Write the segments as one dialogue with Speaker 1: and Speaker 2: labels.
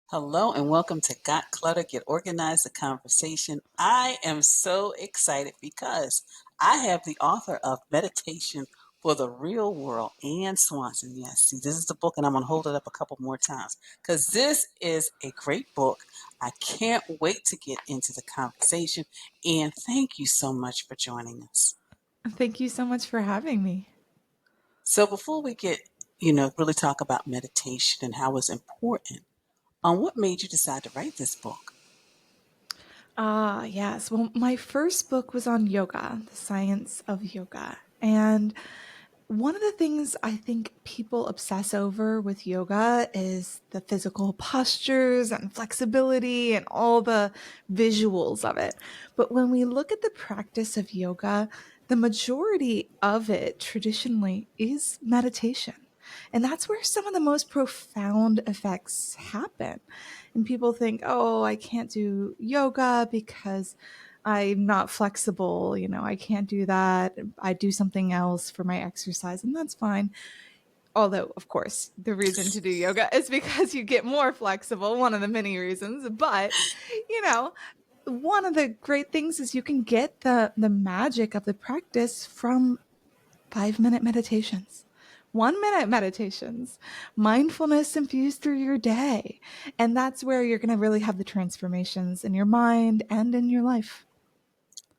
Speaker 1: Hello and welcome to Got Clutter, Get Organized, the conversation. I am so excited because I have the author of Meditation for the Real World, Ann Swanson. Yes, see, this is the book, and I'm going to hold it up a couple more times because this is a great book. I can't wait to get into the conversation, and thank you so much for joining us.
Speaker 2: Thank you so much for having me.
Speaker 1: So, before we get, really talk about meditation and how it's important, what made you decide to write this book?
Speaker 2: Yes. Well, my first book was on yoga, the science of yoga. And one of the things I think people obsess over with yoga is the physical postures and flexibility and all the visuals of it. But when we look at the practice of yoga, the majority of it traditionally is meditation. And that's where some of the most profound effects happen. And people think, oh, I can't do yoga because I'm not flexible. I can't do that. I do something else for my exercise, and that's fine. Although, of course, the reason to do yoga is because you get more flexible, one of the many reasons. But, you know, one of the great things is you can get the magic of the practice from 5-minute meditations. 1-minute meditations, mindfulness infused through your day. And that's where you're going to really have the transformations in your mind and in your life.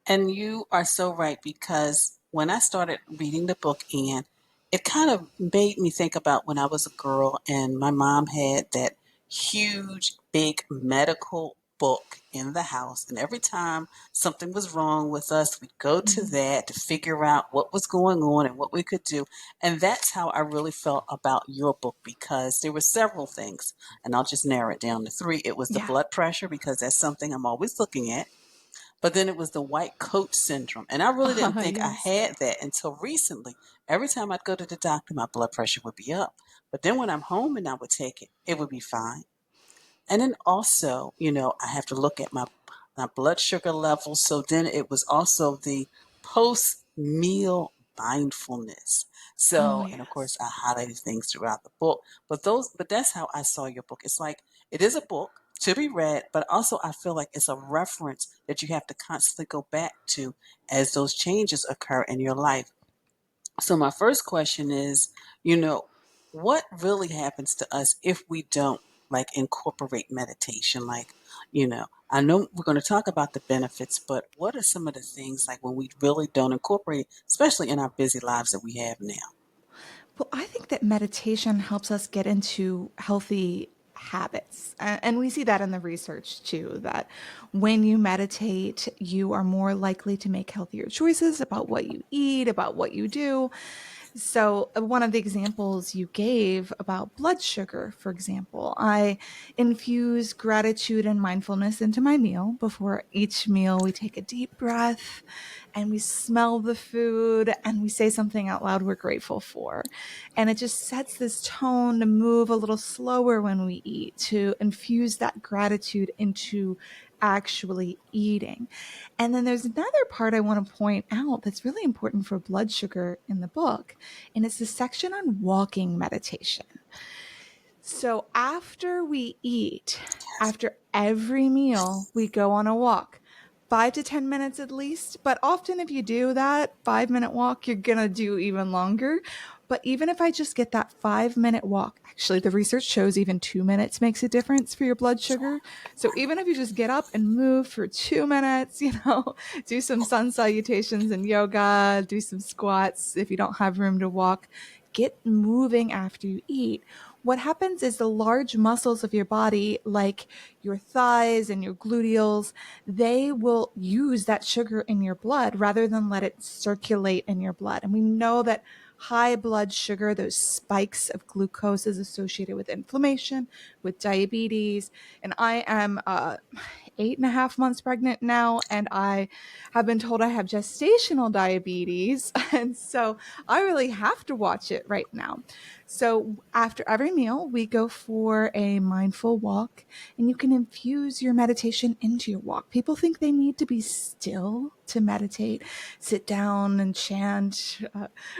Speaker 1: And you are so right because when I started reading the book, Anne, it kind of made me think about when I was a girl and my mom had that huge, big medical book in the house. And every time something was wrong with us, we'd go to
Speaker 2: Mhm.
Speaker 1: that to figure out what was going on and what we could do. And that's how I really felt about your book because there were several things. And I'll just narrow it down to three. It was the
Speaker 2: Yeah.
Speaker 1: blood pressure because that's something I'm always looking at. But then it was the white coat syndrome. And I really didn't think I
Speaker 2: Yes.
Speaker 1: had that until recently. Every time I'd go to the doctor, my blood pressure would be up. But then when I'm home and I would take it, it would be fine. And then also, I have to look at my blood sugar levels. So then it was also the post meal mindfulness.
Speaker 2: Oh,
Speaker 1: So, and of course,
Speaker 2: yes.
Speaker 1: I highlighted things throughout the book. But that's how I saw your book. It's like it is a book to be read, but also I feel like it's a reference that you have to constantly go back to as those changes occur in your life. So my first question is, you know, what really happens to us if we don't like incorporate meditation? I know we're going to talk about the benefits, but what are some of the things like when we really don't incorporate it, especially in our busy lives that we have now?
Speaker 2: Well, I think that meditation helps us get into healthy habits. And we see that in the research too, that when you meditate, you are more likely to make healthier choices about what you eat, about what you do. So, one of the examples you gave about blood sugar, for example, I infuse gratitude and mindfulness into my meal. Before each meal, we take a deep breath and we smell the food and we say something out loud we're grateful for. And it just sets this tone to move a little slower when we eat, to infuse that gratitude into actually eating. And then there's another part I want to point out that's really important for blood sugar in the book, and it's the section on walking meditation. So after we eat, after every meal, we go on a walk. 5 to 10 minutes at least. But often, if you do that 5-minute walk, you're going to do even longer. But even if I just get that 5-minute walk, actually, the research shows even 2 minutes makes a difference for your blood sugar. So even if you just get up and move for 2 minutes, do some sun salutations and yoga, do some squats if you don't have room to walk, get moving after you eat. What happens is the large muscles of your body, like your thighs and your gluteals, they will use that sugar in your blood rather than let it circulate in your blood. And we know that high blood sugar, those spikes of glucose, is associated with inflammation, with diabetes. And I am 8.5 months pregnant now, and I have been told I have gestational diabetes. And so I really have to watch it right now. So after every meal, we go for a mindful walk, and you can infuse your meditation into your walk. People think they need to be still to meditate, sit down and chant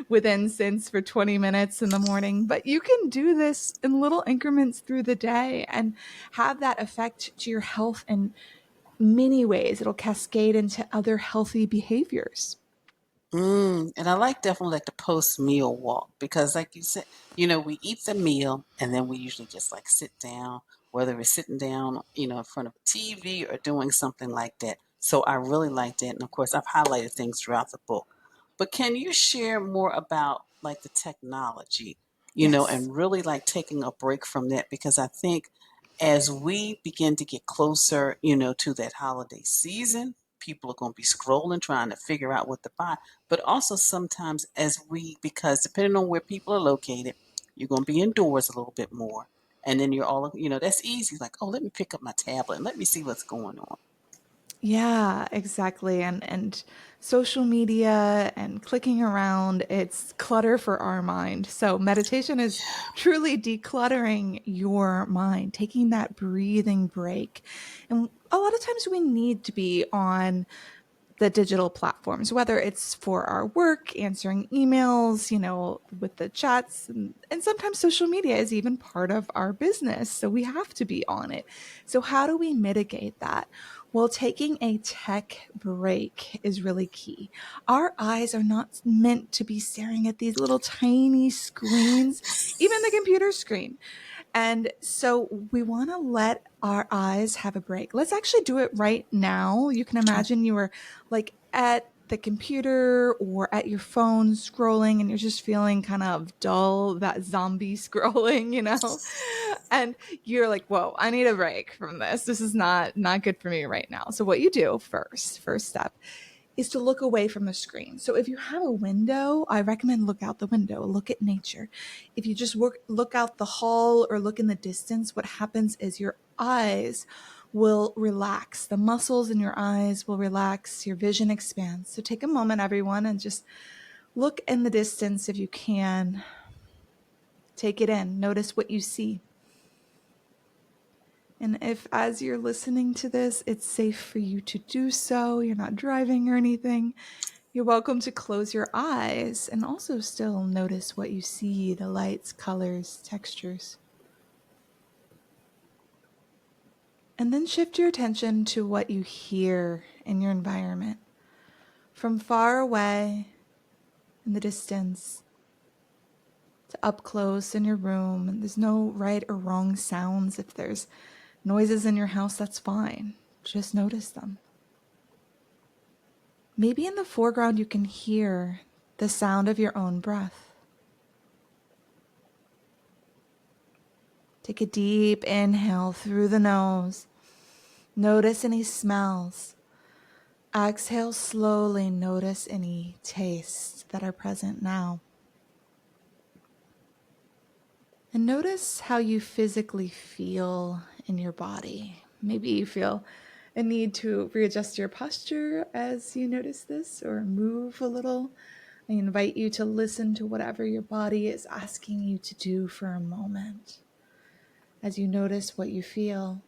Speaker 2: with incense for 20 minutes in the morning, but you can do this in little increments through the day and have that effect to your health in many ways. It'll cascade into other healthy behaviors.
Speaker 1: And I like definitely like the post meal walk because, like you said, we eat the meal and then we usually just like sit down, whether we're sitting down, in front of a TV or doing something like that. So I really like that. And of course, I've highlighted things throughout the book. But can you share more about like the technology,
Speaker 2: Yes.
Speaker 1: and really like taking a break from that? Because I think as we begin to get closer, to that holiday season, people are going to be scrolling, trying to figure out what to buy. But also sometimes because depending on where people are located, you're going to be indoors a little bit more. And then you're all, that's easy. Like, oh, let me pick up my tablet and let me see what's going on.
Speaker 2: Yeah, exactly. And social media and clicking around, it's clutter for our mind. So meditation is truly decluttering your mind, taking that breathing break. And a lot of times we need to be on the digital platforms, whether it's for our work, answering emails, with the chats. And sometimes social media is even part of our business. So we have to be on it. So, how do we mitigate that? Well, taking a tech break is really key. Our eyes are not meant to be staring at these little tiny screens, even the computer screen. And so we want to let our eyes have a break. Let's actually do it right now. You can
Speaker 1: Okay.
Speaker 2: imagine you were like at the computer or at your phone scrolling and you're just feeling kind of dull, that zombie scrolling. And you're like, whoa, I need a break from this. This is not good for me right now. So what you do first step is to look away from the screen. So if you have a window, I recommend look out the window, look at nature. If you just look out the hall or look in the distance, what happens is your eyes will relax. The muscles in your eyes will relax, your vision expands. So take a moment, everyone, and just look in the distance if you can. Take it in, notice what you see. And if, as you're listening to this, it's safe for you to do so, you're not driving or anything, you're welcome to close your eyes and also still notice what you see, the lights, colors, textures. And then shift your attention to what you hear in your environment. From far away in the distance to up close in your room. And there's no right or wrong sounds. If there's noises in your house, that's fine. Just notice them. Maybe in the foreground you can hear the sound of your own breath. Take a deep inhale through the nose. Notice any smells. Exhale slowly. Notice any tastes that are present now. And notice how you physically feel in your body. Maybe you feel a need to readjust your posture as you notice this or move a little. I invite you to listen to whatever your body is asking you to do for a moment. As you notice what you feel,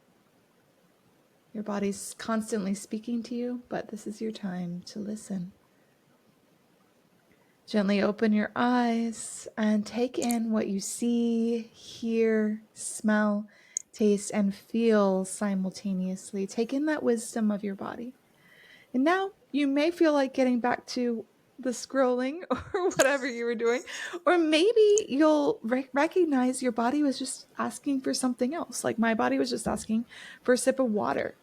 Speaker 2: your body's constantly speaking to you, but this is your time to listen. Gently open your eyes and take in what you see, hear, smell, taste, and feel simultaneously. Take in that wisdom of your body. And now you may feel like getting back to the scrolling or whatever you were doing, or maybe you'll recognize your body was just asking for something else. Like my body was just asking for a sip of water.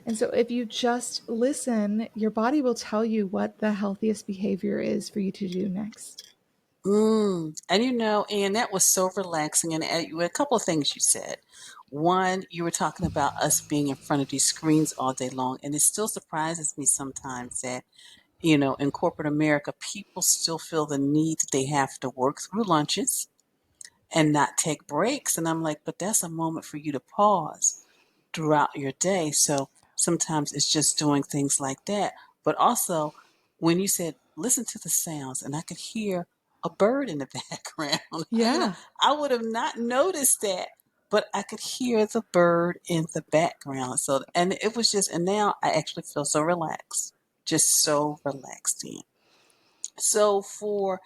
Speaker 2: And so if you just listen, your body will tell you what the healthiest behavior is for you to do next.
Speaker 1: And and that was so relaxing. And a couple of things you said. One, you were talking about us being in front of these screens all day long, and it still surprises me sometimes that in corporate America, people still feel the need that they have to work through lunches and not take breaks. And I'm like, but that's a moment for you to pause throughout your day. So sometimes it's just doing things like that. But also, when you said listen to the sounds, and I could hear a bird in the background,
Speaker 2: Yeah.
Speaker 1: I would have not noticed that, but I could hear the bird in the background. So, and it was just, and now I actually feel so relaxed, just so relaxed in. So for,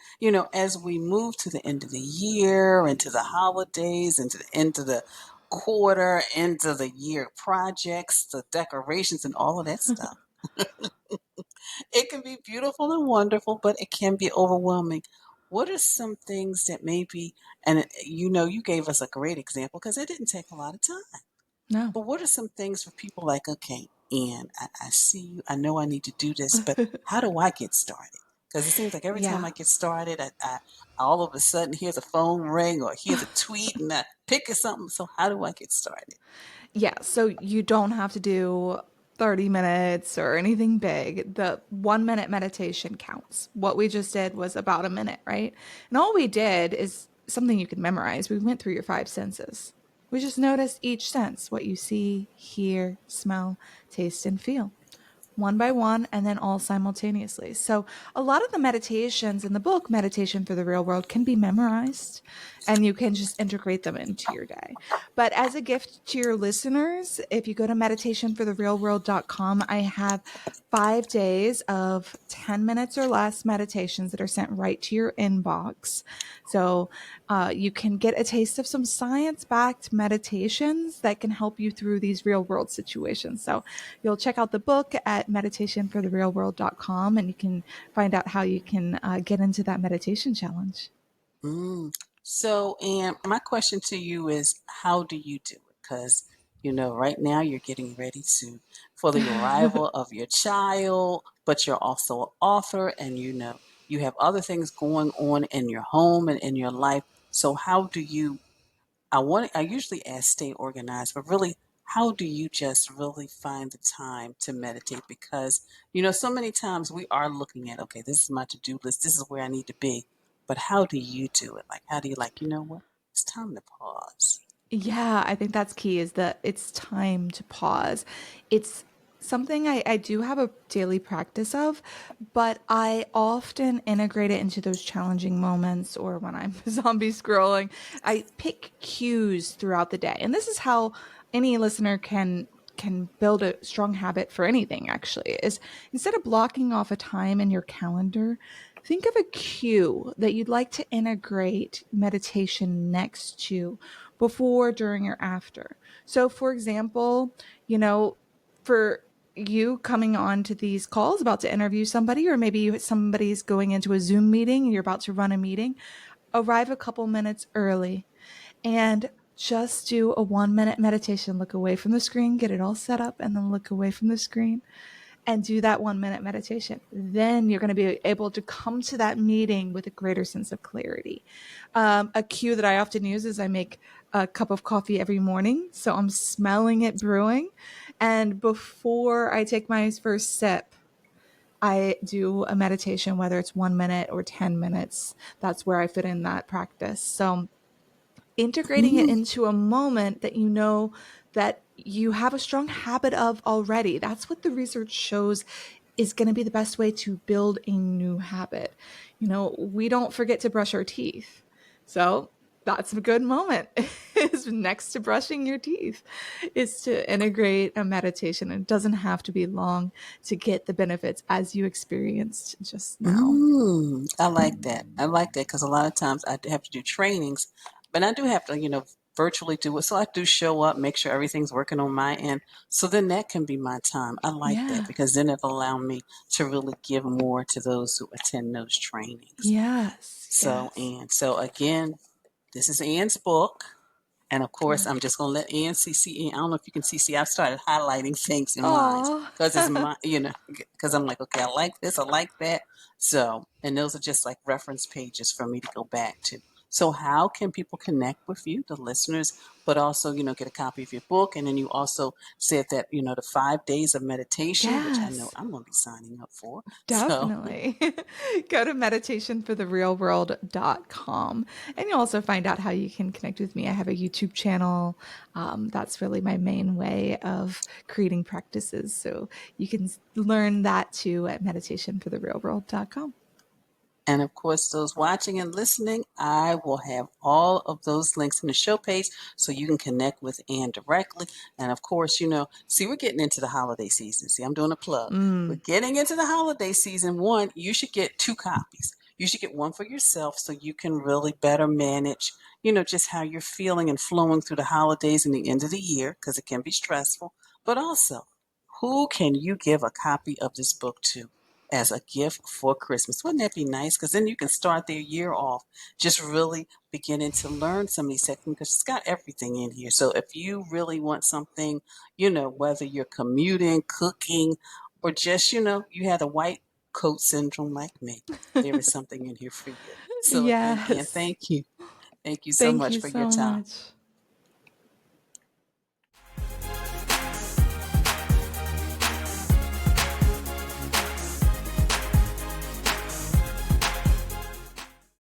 Speaker 1: as we move to the end of the year, into the holidays, into the end of the quarter, into the year projects, the decorations and all of that stuff, it can be beautiful and wonderful, but it can be overwhelming. What are some things that maybe, and you gave us a great example because it didn't take a lot of time.
Speaker 2: No.
Speaker 1: But what are some things for people like, okay, Ann, I see you. I know I need to do this, but how do I get started? Because it seems like every time
Speaker 2: Yeah.
Speaker 1: I get started, I all of a sudden hear the phone ring or hear the tweet and I pick at something. So how do I get started?
Speaker 2: Yeah, so you don't have to do 30 minutes or anything big. The 1 minute meditation counts. What we just did was about a minute, right? And all we did is something you can memorize. We went through your five senses. We just noticed each sense, what you see, hear, smell, taste, and feel, one by one, and then all simultaneously. So, a lot of the meditations in the book, Meditation for the Real World, can be memorized and you can just integrate them into your day. But as a gift to your listeners, if you go to meditationfortherealworld.com, I have 5 days of 10 minutes or less meditations that are sent right to your inbox. So you can get a taste of some science backed meditations that can help you through these real world situations. So you'll check out the book at meditationfortherealworld.com and you can find out how you can get into that meditation challenge.
Speaker 1: Mm. So, and my question to you is, how do you do it? Because, right now you're getting ready for the arrival of your child, but you're also an author and, you have other things going on in your home and in your life. So how do you, I usually ask stay organized, but really, how do you just really find the time to meditate? Because, so many times we are looking at, okay, this is my to-do list. This is where I need to be. But how do you do it? Like, how do you like, what? It's time to pause.
Speaker 2: Yeah, I think that's key is that it's time to pause. It's something I do have a daily practice of, but I often integrate it into those challenging moments or when I'm zombie scrolling. I pick cues throughout the day. And this is how any listener can build a strong habit for anything actually is instead of blocking off a time in your calendar, think of a cue that you'd like to integrate meditation next to before, during, or after. So, for example, for you coming on to these calls, about to interview somebody, or maybe somebody's going into a Zoom meeting and you're about to run a meeting, arrive a couple minutes early and just do a 1 minute meditation. Look away from the screen, get it all set up, and then look away from the screen and do that 1 minute meditation. Then you're going to be able to come to that meeting with a greater sense of clarity. A cue that I often use is I make a cup of coffee every morning. So I'm smelling it brewing. And before I take my first sip, I do a meditation, whether it's 1 minute or 10 minutes. That's where I fit in that practice. So integrating it
Speaker 1: Mm.
Speaker 2: into a moment that you know that you have a strong habit of already. That's what the research shows is going to be the best way to build a new habit. We don't forget to brush our teeth. So that's a good moment is next to brushing your teeth is to integrate a meditation. It doesn't have to be long to get the benefits as you experienced just now.
Speaker 1: I like that. I like that because a lot of times I have to do trainings, but I do have to, virtually do it. So I do show up, make sure everything's working on my end. So then that can be my time. I like that
Speaker 2: Yeah.
Speaker 1: because then it allows me to really give more to those who attend those trainings.
Speaker 2: Yes.
Speaker 1: So,
Speaker 2: Yes.
Speaker 1: and so again, this is Ann's book. And of course,
Speaker 2: Good.
Speaker 1: I'm just going to let Ann see. I don't know if you can see. I've started highlighting things in mine
Speaker 2: Oh.
Speaker 1: because it's my, because I'm like, okay, I like this, I like that. So, and those are just like reference pages for me to go back to. So how can people connect with you, the listeners, but also, get a copy of your book? And then you also said that, the 5 days of meditation, which I know
Speaker 2: Yes.
Speaker 1: I'm going to be signing up for. So,
Speaker 2: Definitely. Go to meditationfortherealworld.com and you'll also find out how you can connect with me. I have a YouTube channel. That's really my main way of creating practices. So you can learn that too at meditationfortherealworld.com.
Speaker 1: and of course, those watching and listening, I will have all of those links in the show page so you can connect with Ann directly. And of course, see, we're getting into the holiday season. See, I'm doing a plug. We're getting into the holiday season. One, you should get 2 copies. You should get one for yourself so you can really better manage, just how you're feeling and flowing through the holidays and the end of the year, because it can be stressful. But also, who can you give a copy of this book to as a gift for Christmas? Wouldn't that be nice? Because then you can start their year off just really beginning to learn some of these techniques because it's got everything in here. So if you really want something, whether you're commuting, cooking, or just, you had a white coat syndrome like me, there is something in here for you. So again, Ann,
Speaker 2: Yes.
Speaker 1: thank you. Thank you so
Speaker 2: Thank
Speaker 1: much
Speaker 2: you
Speaker 1: for your
Speaker 2: so
Speaker 1: time.
Speaker 2: much.